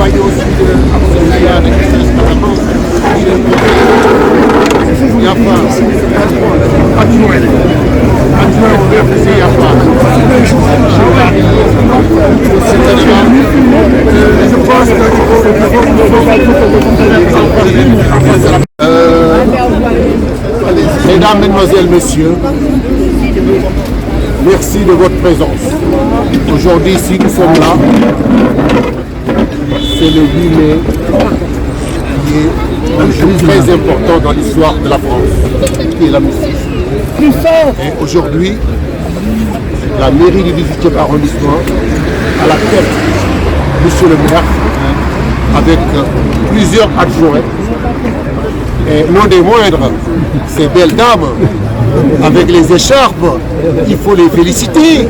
accompagné aussi de Abdoulaye Yafa, adjoint au FDC Yafa. Je pense que mesdames, mesdemoiselles, messieurs, merci de votre présence. Aujourd'hui, ici, nous sommes là. C'est le 8 mai, qui est un jour très important dans l'histoire de la France, qui est l'amnistie. Et aujourd'hui, la mairie du 18e arrondissement, à la tête, monsieur le maire, avec plusieurs adjoints, et non des moindres, ces belles dames, avec les écharpes, il faut les féliciter.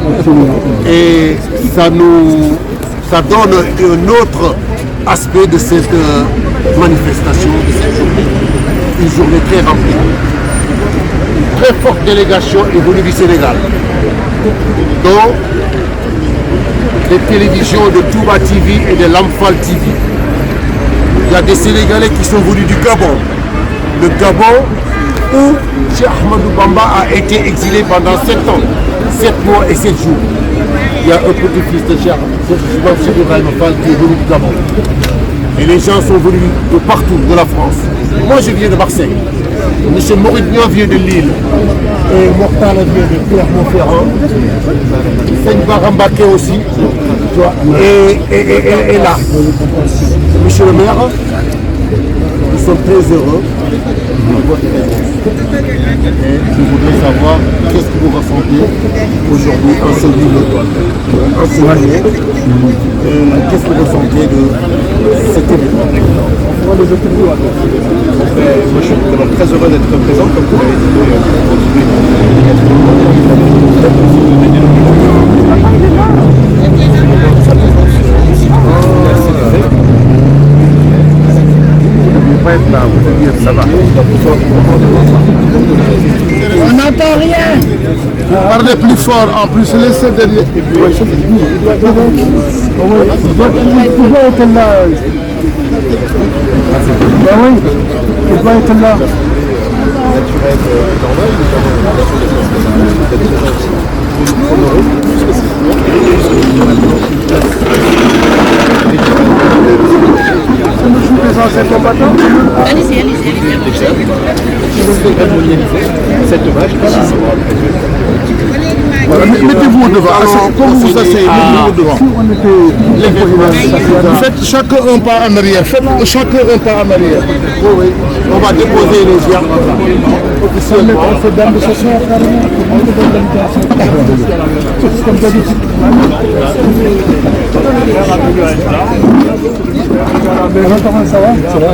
Et ça donne un autre aspect de cette manifestation, de cette journée. Une journée très remplie. Une très forte délégation est venue du Sénégal, dont des télévisions de Touba TV et de Lamfal TV. Il y a des Sénégalais qui sont venus du Gabon. Le Gabon où Cheikh Ahmadou Bamba a été exilé pendant 7 ans, 7 mois et 7 jours. Il y a un petit-fils de Cheikh Ibrahima Fall qui est venu du Gabon. Et les gens sont venus de partout, de la France. Moi je viens de Marseille. M. Maurice Nian vient de Lille. Et Mortal vient de Clermont-Ferrand. Seigne Barambake aussi. Et là, monsieur le maire, nous sommes très heureux de votre présence. Et je voudrais savoir qu'est-ce que vous ressentez aujourd'hui en ce journée. Qu'est-ce que vous ressentez de cet événement? Moi, je suis vraiment très heureux d'être présent, comme vous l'avez Ça va. On n'entend rien. Parlez plus fort, en plus, laissez derrière. Il doit être là. Ben oui, il doit être là. Allez-y. Cet hommage. Voilà, mettez-vous devant. Comme vous asseyez, mettez-vous devant. Faites chacun un pas en arrière. Faites chacun un pas en arrière. Oui. On va déposer les gerbes officiellement. Comment ça va? Ça va.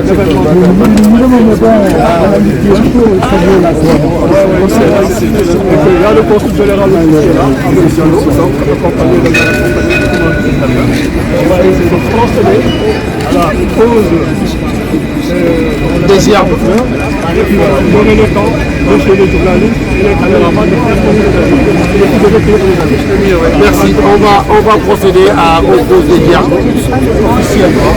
Là, le consul général est là, accompagné de la on va essayer de procéder à la pose des gerbes. Et puis voilà, donner le temps de chez les journalistes et les caméramans de faire Merci. On va procéder au pose des gerbes officiellement.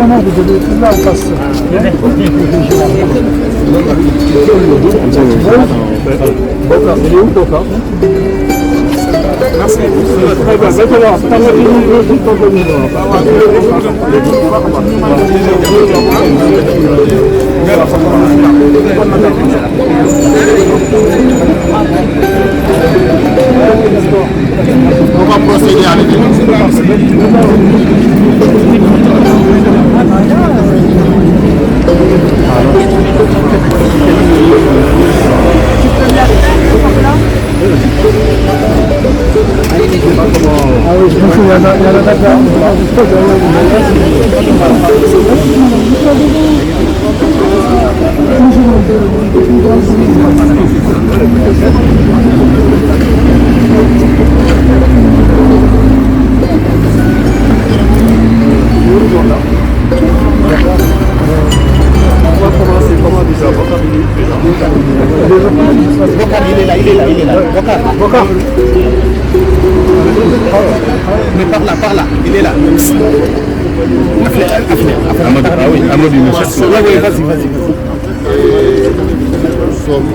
Non, vous devez tout là, on passe. Il est où ton cas? Merci. Très bien. Maintenant, permettez-nous de convenir. Il est là. Bokar. Mais par là, il est là. Amadou, Oui, vas-y. Nous sommes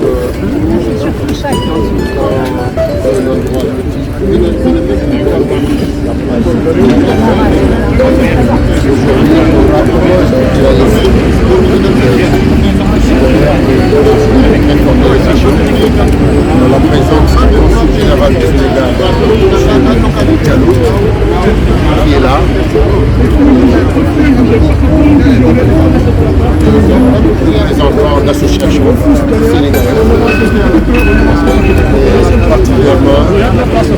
la présence du consul général du Sénégal, Diallo, qui est là. Les enfants d'associations sénégalaises, et particulièrement la famille.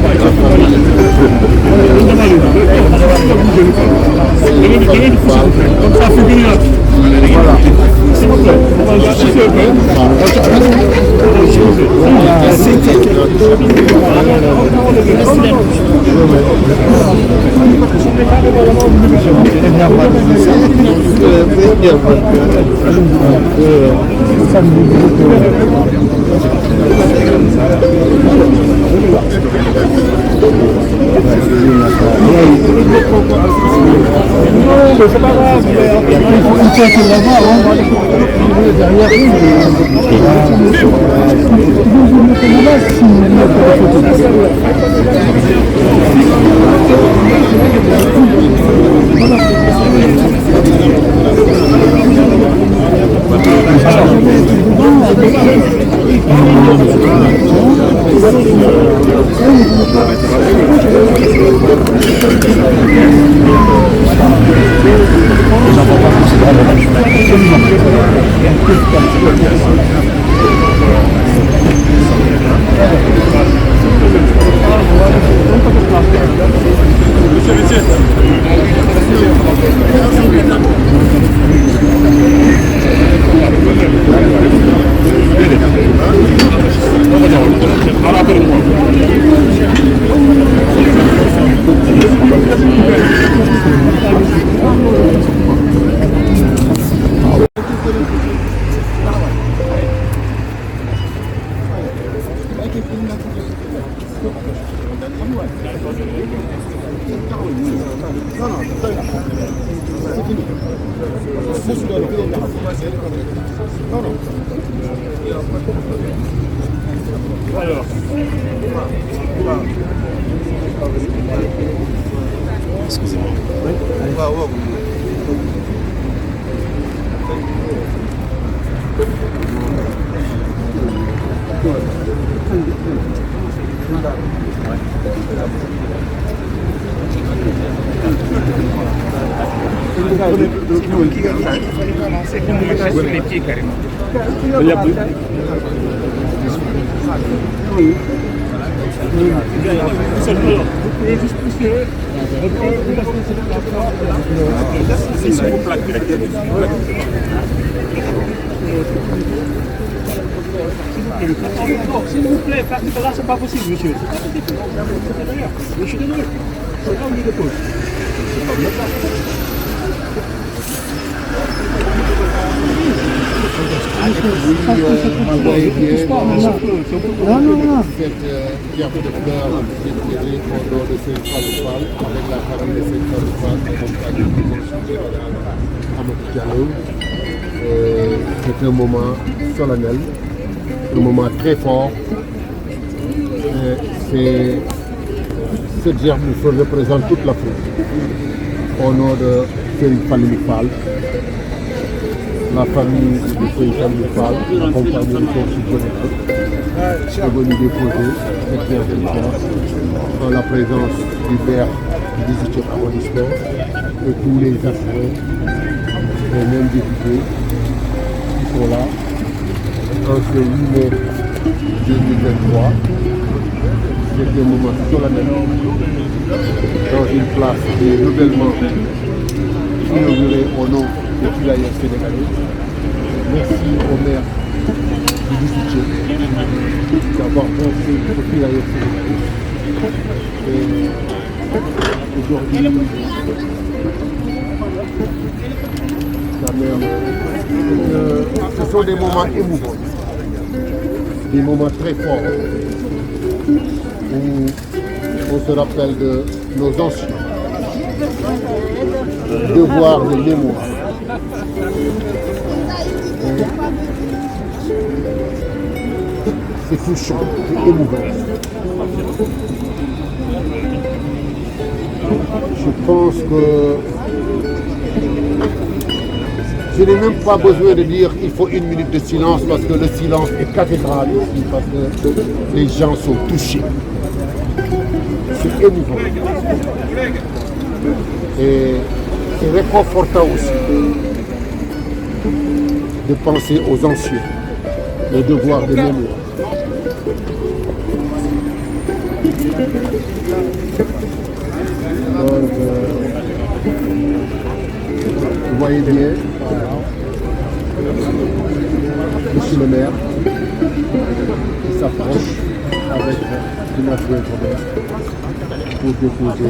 C'est pas grave, une fois qu'il va voir, on va les derrière S'il vous plaît, parce que là, c'est pas possible, monsieur. Je suis désolé. C'est pas où il dépose. Non. Cette pierre de fleurs déposée au nom de Seyid Khalil Fall, avec la famille de Seyid Khalil Fall, accompagnée du consul général Amadou Diallo. C'est un moment solennel, un moment très fort. Cette gerbe représente toute l'Afrique. Au nom de Seyid Khalil Fall, la famille de Seyid Khalil Fall, accompagnée du consul général, est venu déposer cette pierre de fleurs en la présence du maire du 18e arrondissement et tous les adjoints et même députés qui sont là en ce 8 mai 2023 C'est un moment solennel dans une place qui est nouvellement inaugurée au nom des tirailleurs sénégalais. Merci au maire du 18e d'avoir pensé aux tirailleurs sénégalais. Et aujourd'hui, quand même, ce sont des moments émouvants, des moments très forts où on se rappelle de nos anciens, devoir de mémoire. C'est touchant, c'est émouvant. Je pense que je n'ai même pas besoin de dire qu'il faut 1 minute de silence parce que le silence est cathédral ici, parce que les gens sont touchés. C'est émouvant. Et c'est réconfortant aussi de penser aux anciens, le devoir de mémoire. Donc, vous voyez bien, monsieur le maire qui s'approche avec une adjointe Robert pour déposer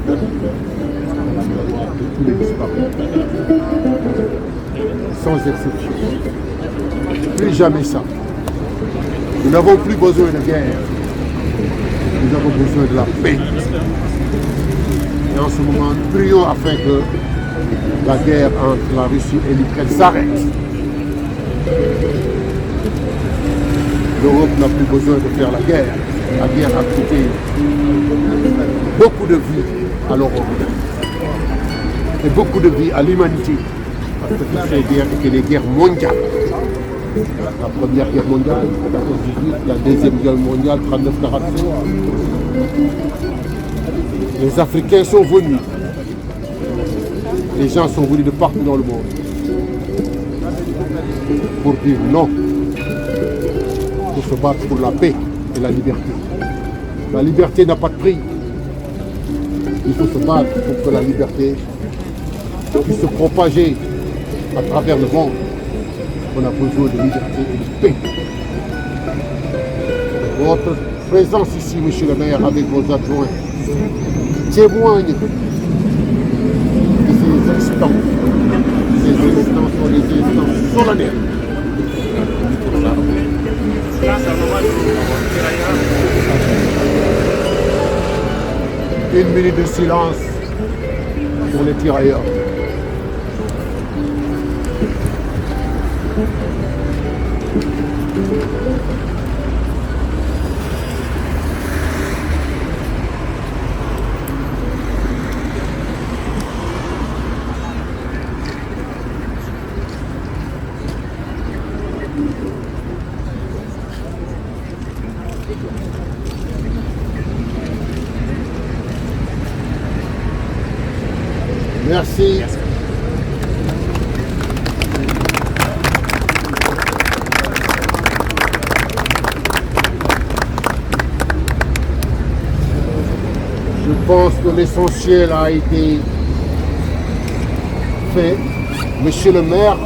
de tous les disparus, sans exception. Plus jamais ça. Nous n'avons plus besoin de guerre. Nous avons besoin de la paix. Et en ce moment, nous prions afin que la guerre entre la Russie et l'Ukraine s'arrête. L'Europe n'a plus besoin de faire la guerre. La guerre a coûté beaucoup de vies à l'Europe et beaucoup de vies à l'humanité. Parce que ces guerres étaient des guerres mondiales. La première guerre mondiale, 14-18, la deuxième guerre mondiale, 39-45. Les Africains sont venus. Les gens sont venus de partout dans le monde pour dire non, pour se battre pour la paix et la liberté. La liberté n'a pas de prix. Il faut se battre pour que la liberté puisse se propager à travers le monde. On a besoin de liberté et de paix. Votre présence ici, monsieur le maire, avec vos adjoints, témoigne de ces instants. Ces instants sont des instants solennels. 1 minute de silence pour les tirailleurs. Merci. Je pense que l'essentiel a été fait. Monsieur le maire,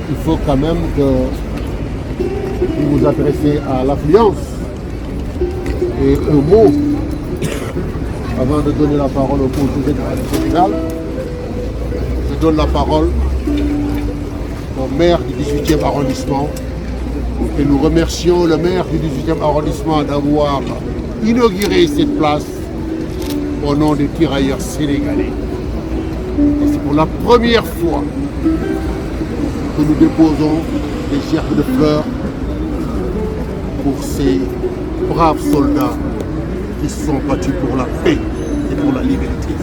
il faut quand même que vous vous adressez à l'affluence. Et un mot, avant de donner la parole au conseiller du Sénégal, je donne la parole au maire du 18e arrondissement et nous remercions le maire du 18e arrondissement d'avoir inauguré cette place au nom des tirailleurs sénégalais. Et c'est pour la première fois que nous déposons des gerbes de fleurs pour ces braves soldats qui se sont battus pour la paix et pour la liberté.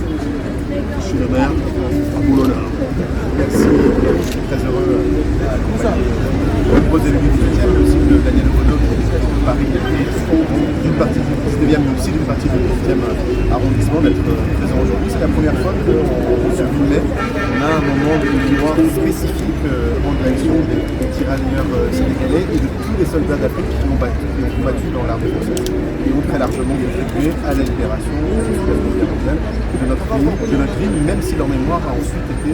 Monsieur le maire, à vous l'honneur. Merci, je suis très heureux de proposer le 18e, mais aussi de Daniel Obono, qui est de Paris, et d'une partie du 19e, mais aussi d'une partie du du 18e arrondissement d'être présent aujourd'hui. C'est la première fois qu'en ce 8 mai, on a un moment de mémoire spécifique en direction des tirailleurs sénégalais et de tous les soldats d'Afrique qui ont combattu dans l'armée française et ont très largement contribué à la libération de notre pays, de notre ville, même si leur mémoire a ensuite été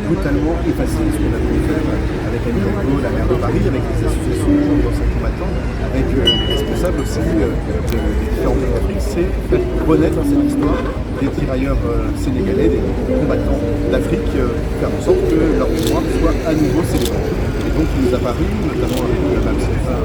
brutalement effacée. Ce qu'on a pu faire avec Anne Hidalgo, la maire de Paris, avec les associations d'anciens combattants, avec les responsables aussi des différents pays d'Afrique, c'est faire renaître dans cette histoire des tirailleurs sénégalais, des combattants d'Afrique, faire en sorte que leur mémoire soit à nouveau célébrée. Et donc il nous a paru, notamment avec l'AMCFA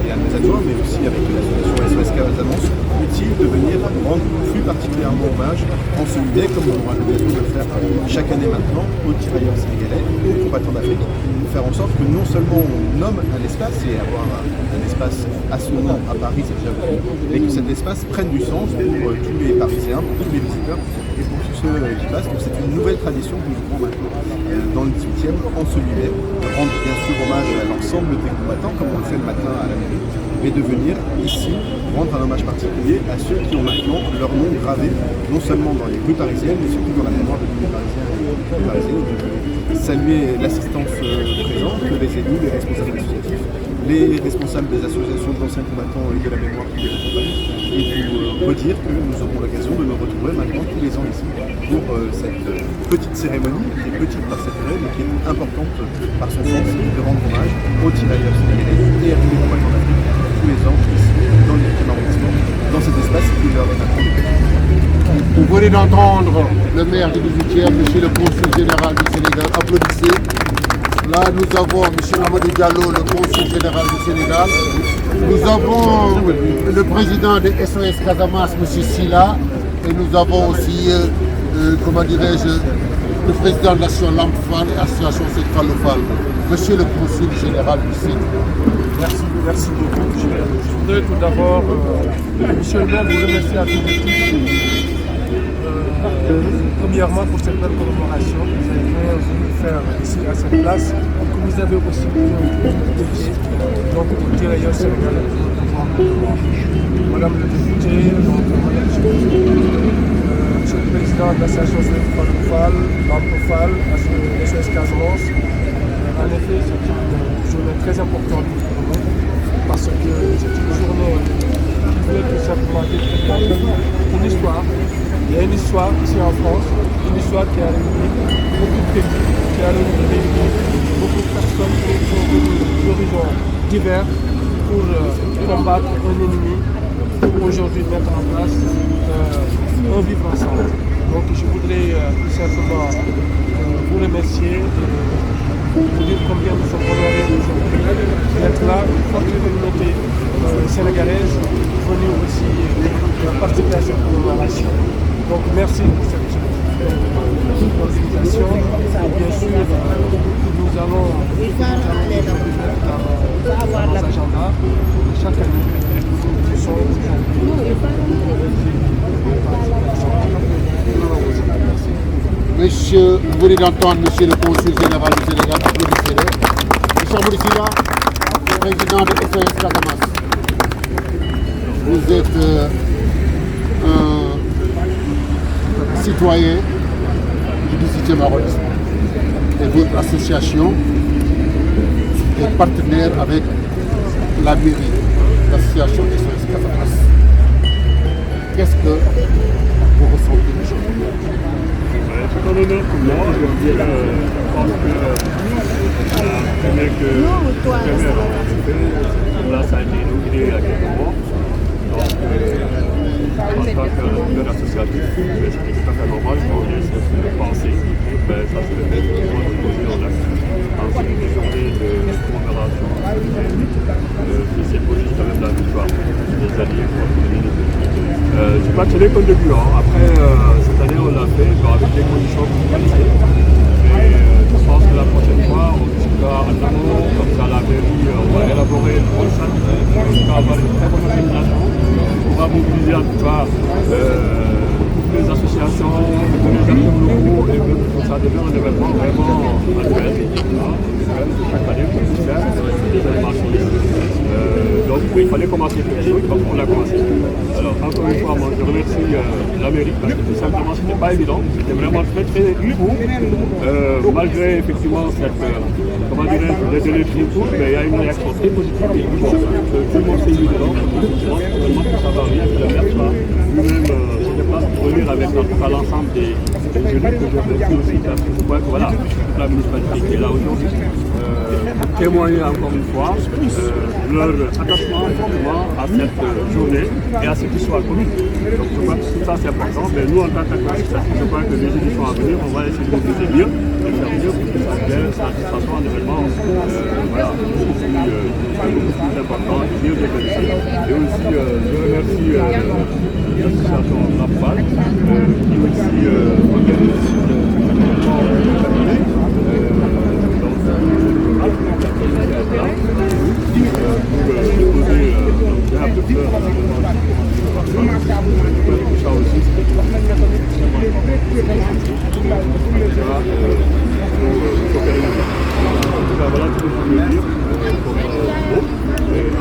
et Anne Adjoint, mais aussi avec l'association SOS Casamance, utile de venir rendre plus particulièrement hommage en ce 8 mai, comme on aura l'occasion de le faire chaque année maintenant, aux tirailleurs sénégalais, aux combattants d'Afrique, pour faire en sorte que non seulement on nomme un espace et avoir un espace à son nom à Paris, c'est déjà beaucoup, mais que cet espace prenne du sens pour tous les Parisiens, pour tous les visiteurs et pour tous ceux qui passent. Donc c'est une nouvelle tradition que nous prenons maintenant dans le 18e, en ce 8 mai, de rendre bien sûr hommage à l'ensemble des combattants, comme on le fait le matin à la mairie, mais de venir ici rendre un hommage particulier à ceux qui ont maintenant leur nom gravé, non seulement dans les rues parisiennes, mais surtout dans la mémoire de tous les Parisiens et des Parisiennes. Saluer l'assistance présente, les élus, les responsables associatifs, les responsables des associations d'anciens combattants et de la mémoire qui les accompagnent, et pour redire que nous aurons l'occasion de nous retrouver maintenant tous les ans ici pour cette petite cérémonie, qui est petite par cette durée, mais qui est importante par son sens, de rendre hommage aux tirailleurs sénégalais et à tous les combattants d'Afrique tous les ans ici dans le 18e arrondissement, dans cet espace qui leur est maintenant. Vous venez d'entendre le maire du 18e, monsieur le consul général du Sénégal. Applaudissez. Là, nous avons monsieur Amadou Diallo, le consul général du Sénégal. Nous avons le président de SOS Casamance, monsieur Silla. Et nous avons aussi, comment dirais-je, le président de l'association Lamfal et l'association Fall. Monsieur le consul général du Sénégal. Merci beaucoup. Je voudrais tout d'abord, monsieur le maire, vous remercier à tous les équipes. Premièrement pour cette belle commémoration que vous avez voulu faire ici à cette place, que vous avez aussi ici, donc aux tirailleurs sénégalais. Madame le député, donc Madame Monsieur le président de l'association Fall, Lampofal, SOS Casamance. En effet, c'est une journée très importante pour nous parce que c'est une journée qui voulait tout simplement décrire une histoire. Il y a une histoire ici en France, une histoire qui a réuni beaucoup de pays, qui a réuni beaucoup de personnes qui sont venues d'horizons divers pour combattre un ennemi, pour aujourd'hui mettre en place un vivre ensemble. Donc je voudrais tout simplement vous remercier et vous dire combien nous sommes honorés d'être là, une forte communauté sénégalaise venue aussi participer à cette commémoration. Donc merci pour cette organisation. Bien sûr, nous allons dans nos agendas chaque année. Nous sommes Monsieur, vous venez d'entendre monsieur le consul général du Sénégal, applaudissez-le. Monsieur Amadou Silla, président de SOS Casamance. Vous êtes un citoyen du 18e arrondissement. Et votre association est partenaire avec la mairie, l'association SOS Casamance. Qu'est-ce que vous ressentez aujourd'hui? C'est un honneur pour moi. Je pense que la première là, ça a été inauguré à quelques mois. Donc, en tant que associatif, c'est tout à fait normal qu'on ait cette pensée. Mais ça se fait pour poser en acte dans une journée de commémoration qui symbolise quand même la victoire des alliés contre l'ennemi. Je crois que ce n'est qu'un début. Après, cette année, on l'a fait avec des conditions de qualité. Et je pense que la prochaine fois, on discutera en amont, comme ça, la mairie, on va élaborer une prochaine, on va avoir une très bonne organisation. On va mobiliser en tout cas toutes les associations, tous les acteurs locaux, et que ça devient un événement vraiment annuel. Chaque année, pour faire des événements. Donc, il fallait commencer quelque chose, donc on l'a commencé. Alors encore une fois, moi je remercie la mairie parce que tout simplement c'était pas évident, c'était vraiment très très court, malgré effectivement cette, comment dirais-je, les délais très courts, mais il y a une réaction très positive et bon, tout le monde s'est mis dedans, effectivement, ça va rien, que le maire soit lui-même se déplace pour venir avec l'ensemble des élus que je remercie aussi parce que je crois que voilà, toute la municipalité qui est là aujourd'hui, témoigner encore une fois leur attachement fortement à cette journée et à ce qui soit commun. Donc je crois que tout ça c'est important, mais nous en tant qu'association, je crois que les éditions à venir, on va essayer de mobiliser mieux et faire mieux pour que ça soit un événement voilà, beaucoup plus important et mieux organisé. Et aussi je remercie l'association Rafal qui aussi organise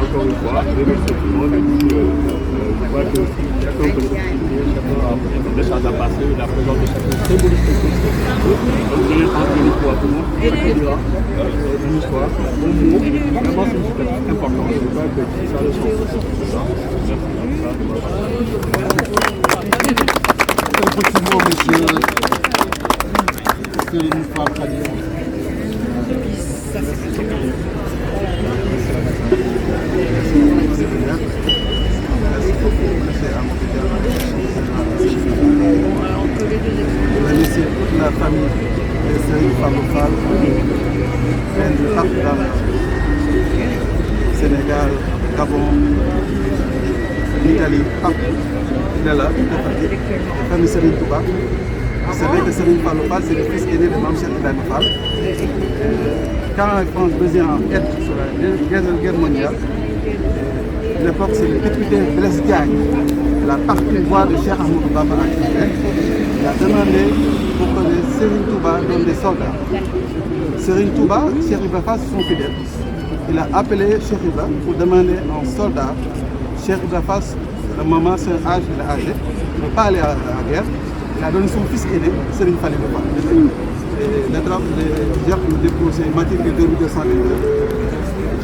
encore une fois, remercier tout le monde et puis je crois que chacun peut se des choses à passer, la présence de chacun très bonne structure. Donc vous allez prendre une histoire tout le monde, une histoire, un mot, vraiment c'est une chose importante. Je crois que c'est ça le sens. Un petit mot, monsieur Moustapha Kadi. Remercier toute la famille de Serigne Fallou Fall, de partout Sénégal, Gabon, l'Italie, partout. Il est là, la famille Serigne Touba. C'est vrai que Serigne Fallou Fall, c'est le fils aîné de Mame Cheikh Ibrahima Fall. Quand la France faisait en aide sur la guerre mondiale, à l'époque, c'est le député Blaise Diagne, la partie voix de Cheikh Ahmadou Bamba à Québec. Il a demandé pour que les Serigne Touba donnent des soldats. Serigne Touba, Cheikh Ibrahima Fall sont fidèles. Il a appelé Cheikh Ibrahima pour demander un soldat. Cheikh Ibrahima Fall, le moment, c'est un âge, il est âgé, il ne peut pas aller à la guerre. Il a donné son fils aîné, Serigne Fallou Fall. Les drames de Jacques ont déposé matriculé 2222.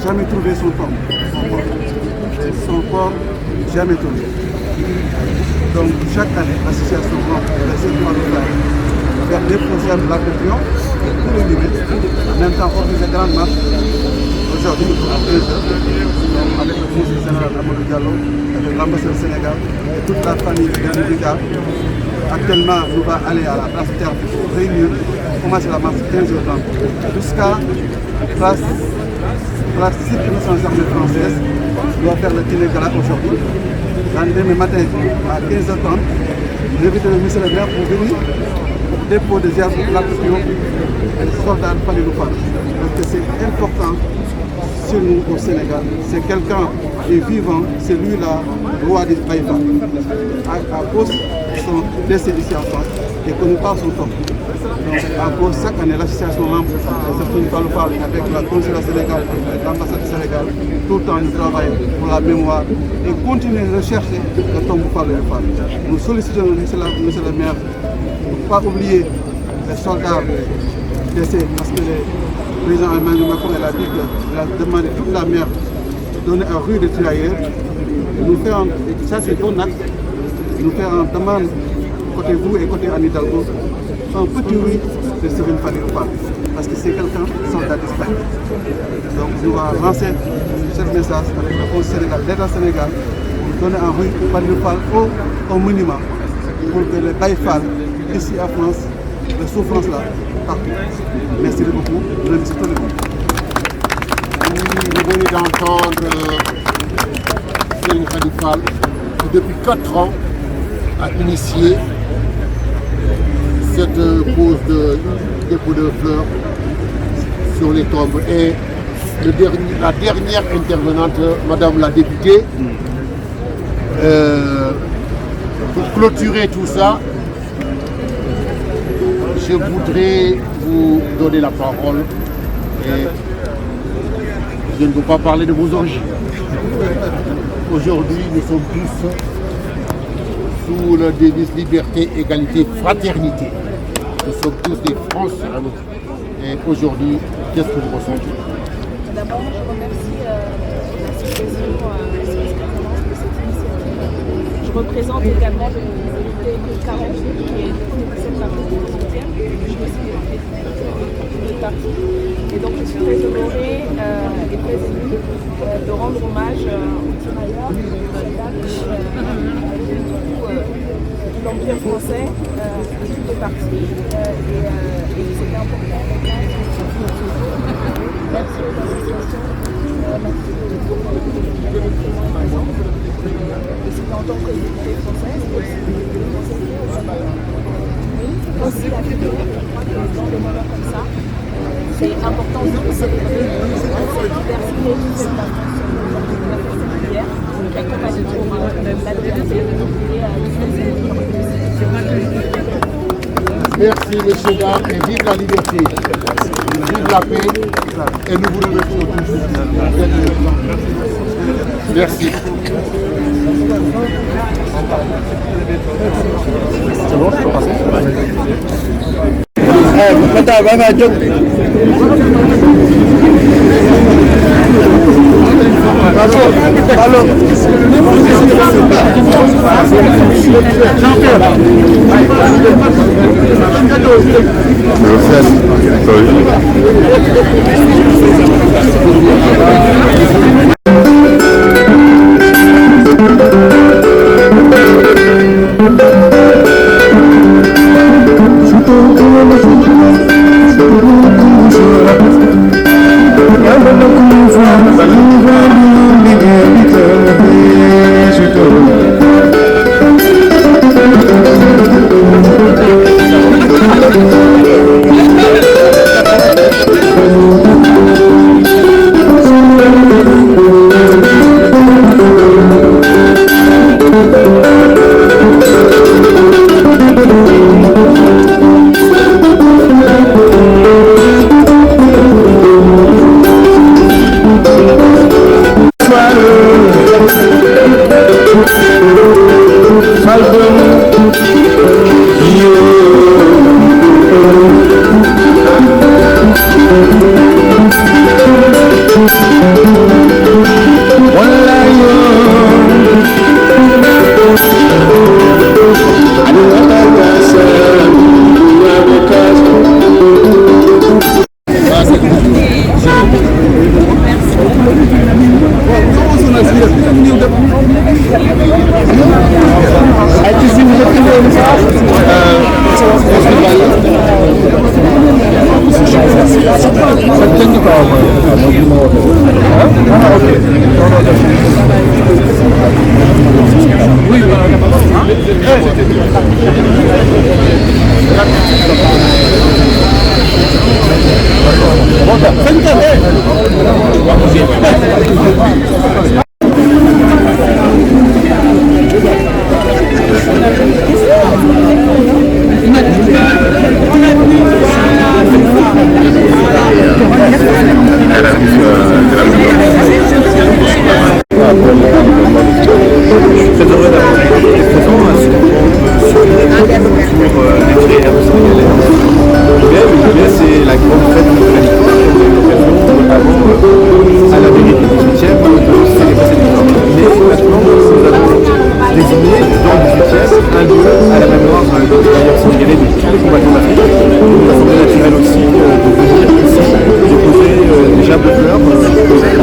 Jamais trouvé son corps. Son corps, jamais trouvé. Donc chaque année, l'association essaie de faire des projets de la culture pour les limites. En même temps, organiser des grandes marches. Aujourd'hui, à 15h, avec le conseiller général Amadou Diallo, avec l'ambassadeur Sénégal et toute la famille de Gandhica. Actuellement, nous allons aller à la place Terre pour réunir, commencer la marche 15h30 jusqu'à place site de armée française. Nous allons faire le dîner gala aujourd'hui. Demain matin à 15h30, j'invite le ministre de la Guerre pour venir pour dépôt des airs de la culture et les soldats de Fallou Fall. Parce que c'est important chez nous au Sénégal. C'est quelqu'un qui est vivant, c'est lui le roi des Baïfa. À cause de son décès ici en France et que nous parlons son temps. Donc, à cause chaque année, l'association membre de Fallou Fall avec la consulat Sénégal, avec l'ambassade du Sénégal, tout le temps nous travaillons pour la mémoire et continuer de rechercher le tombe Fallou Fall. Nous sollicitons monsieur le maire de ne pas oublier les soldats décès parce que le président Emmanuel Macron a dit qu'il a demandé toute la mer de donner un rue de tirailleurs. Nous faire, ça c'est bon acte, nous faire une demande côté vous et côté Anne Hidalgo, un petit oui de Serigne Fallou Fall parce que c'est quelqu'un soldat d'Espagne. Donc nous allons lancer ce message avec le Conseil Sénégal, l'État Sénégal, pour donner un rue Fallou Fall au monument pour que les Baïfal ici à France, les souffrances là, partout. Merci beaucoup, je remercie tout le monde. Nous venons d'entendre Serigne Fallou Fall qui depuis 4 ans a initié cette pose de dépôt de fleurs sur les tombes. Et la dernière intervenante, Madame la députée, pour clôturer tout ça, je voudrais vous donner la parole et je ne veux pas parler de vos origines. Aujourd'hui, nous sommes tous sous la devise liberté, égalité, fraternité. Nous sommes tous des Français. Et aujourd'hui, qu'est-ce que vous ressentez? D'abord, je remercie l'association SOS Casamance de cette initiative. Je représente également l'unité 40 qui est dépassée par le 18e. Je suis aussi de partie. Et donc, je suis très honorée et très émue de rendre hommage aux tirailleurs l'Empire français qui fait partie et c'était important. Merci aux associations, merci de présents. Et c'était en tant que unité française, mais aussi des conseillers au Sahel. Aussi la vidéo, je crois que dans des moments comme ça, c'est important de célébrer cette diversité, cette particulière qui accompagne pour la liberté Merci, messieurs, dames, et vive la liberté, vive la paix, et nous vous remercions tous. Merci. C'est bon, je peux passer?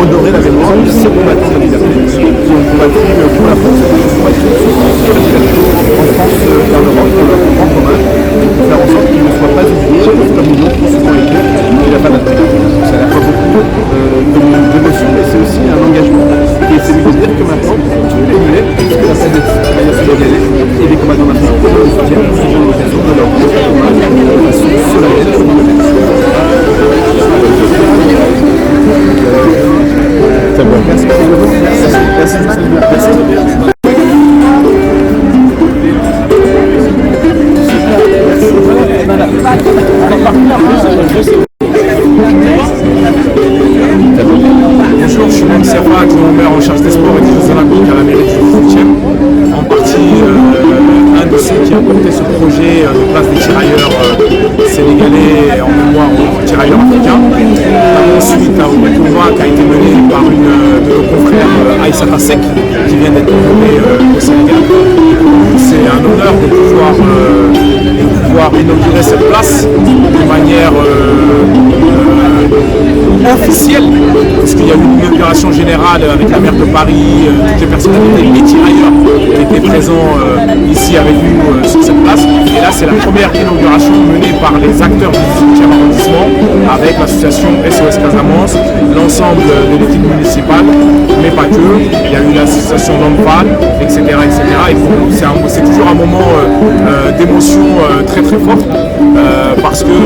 honorer la mémoire de ces combattants de la liberté qui ont combattu pour la France. projet de place des tirailleurs sénégalais en mémoire aux tirailleurs africains. Ensuite, au combat qui a été mené par une de nos confrères, Aïssata Seck, qui vient d'être nommée au Sénégal. C'est un honneur de pouvoir inaugurer cette place de manière officielle, parce qu'il y a eu une inauguration générale avec la maire de Paris, toutes les personnalités, les tirailleurs qui étaient présents ici avec nous sur cette place. Et là, c'est la première inauguration menée par les acteurs du 18e arrondissement avec l'association SOS Casamance, l'ensemble de l'équipe municipale, mais pas que. Il y a eu l'association L'Homme-Fan, etc., etc. Et pour nous, c'est toujours un moment d'émotion très très forte parce que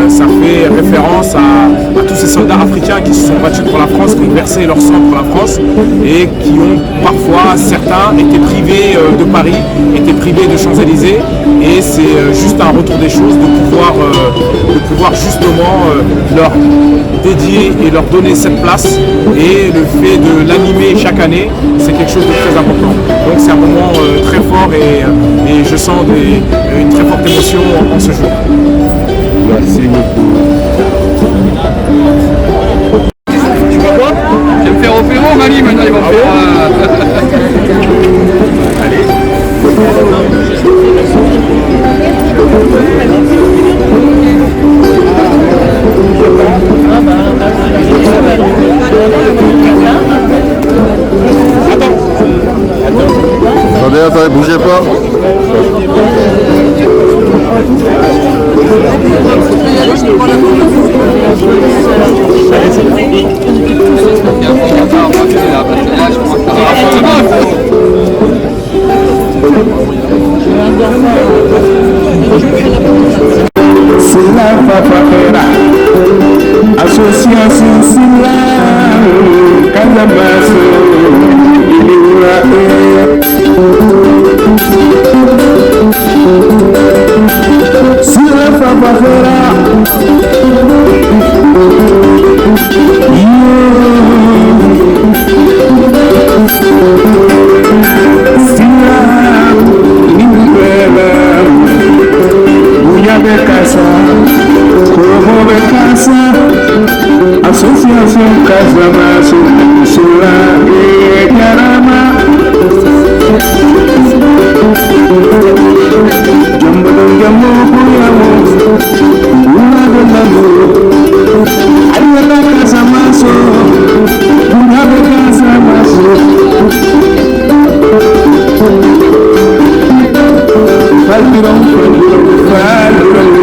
ça fait référence à tous ces soldats africains qui se sont battus pour la France, qui ont versé leur sang pour la France et qui ont parfois, certains, été privés de Paris, été privés de Champs-Élysées. Et c'est juste un retour des choses de pouvoir justement leur dédier et leur donner cette place. Et le fait de l'animer chaque année, c'est quelque chose de très important. Donc c'est un moment très fort et je sens une très forte émotion en ce jour. Merci beaucoup. Tu vois quoi? Je vais me faire opérer au Mali maintenant, ils vont faire Allez. Attendez, bougez pas. C'est la Fafafera, association Silla, Casamance, c'est la Fafafera. Association Casamance, Sola et Karama. Jambo jambo kuyamo, una de l'amour. Ayala Casamance, una de Casamance. Faldiron, faldiron.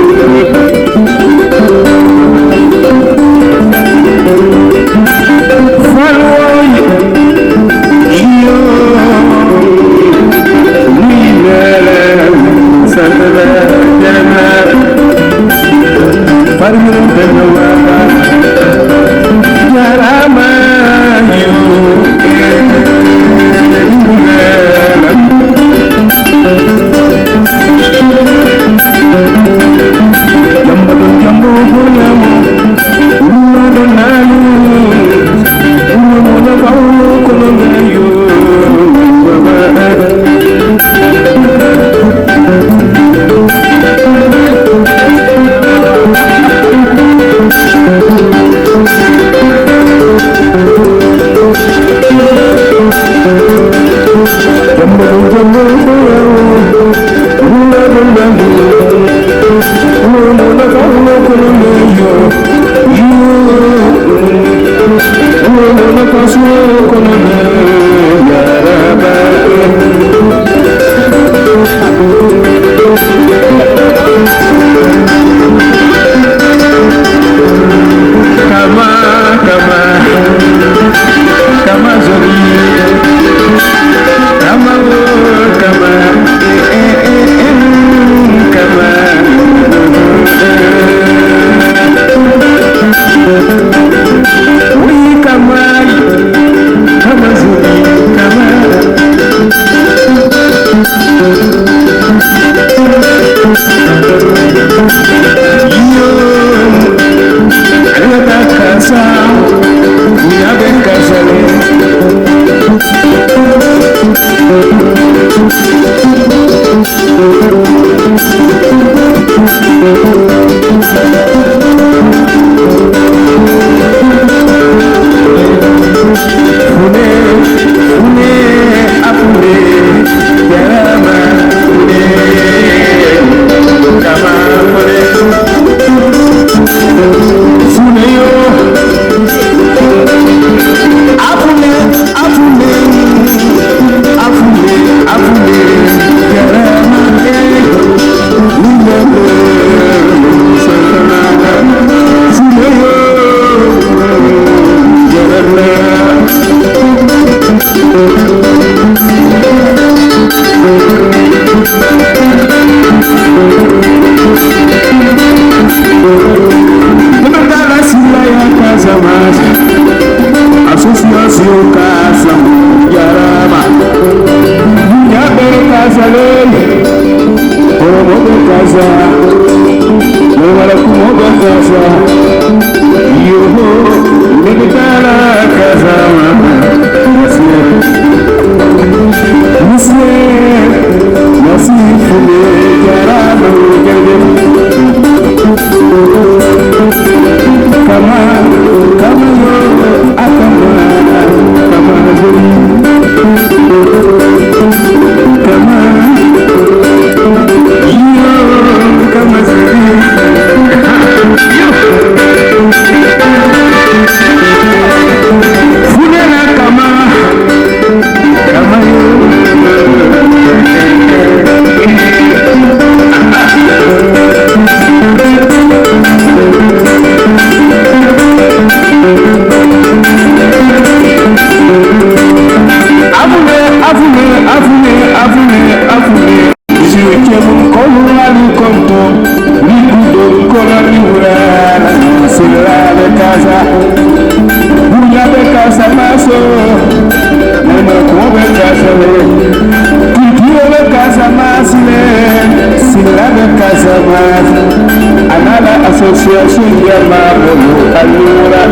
Association Yamamu Alura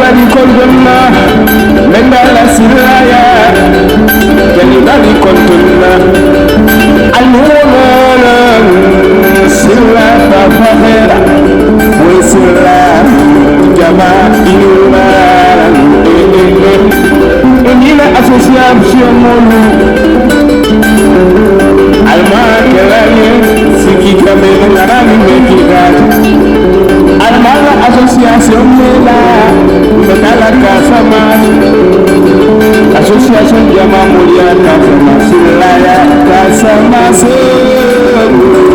Bali Kondona Mendala Siraya Bali Kondona Alura Sila Papavera Sila Jama Inura Unila Association Monu Alma kelani siki kamele ngarani mekigati Alma association mela mekala kasama Association jama mulia kasama silaya kasama se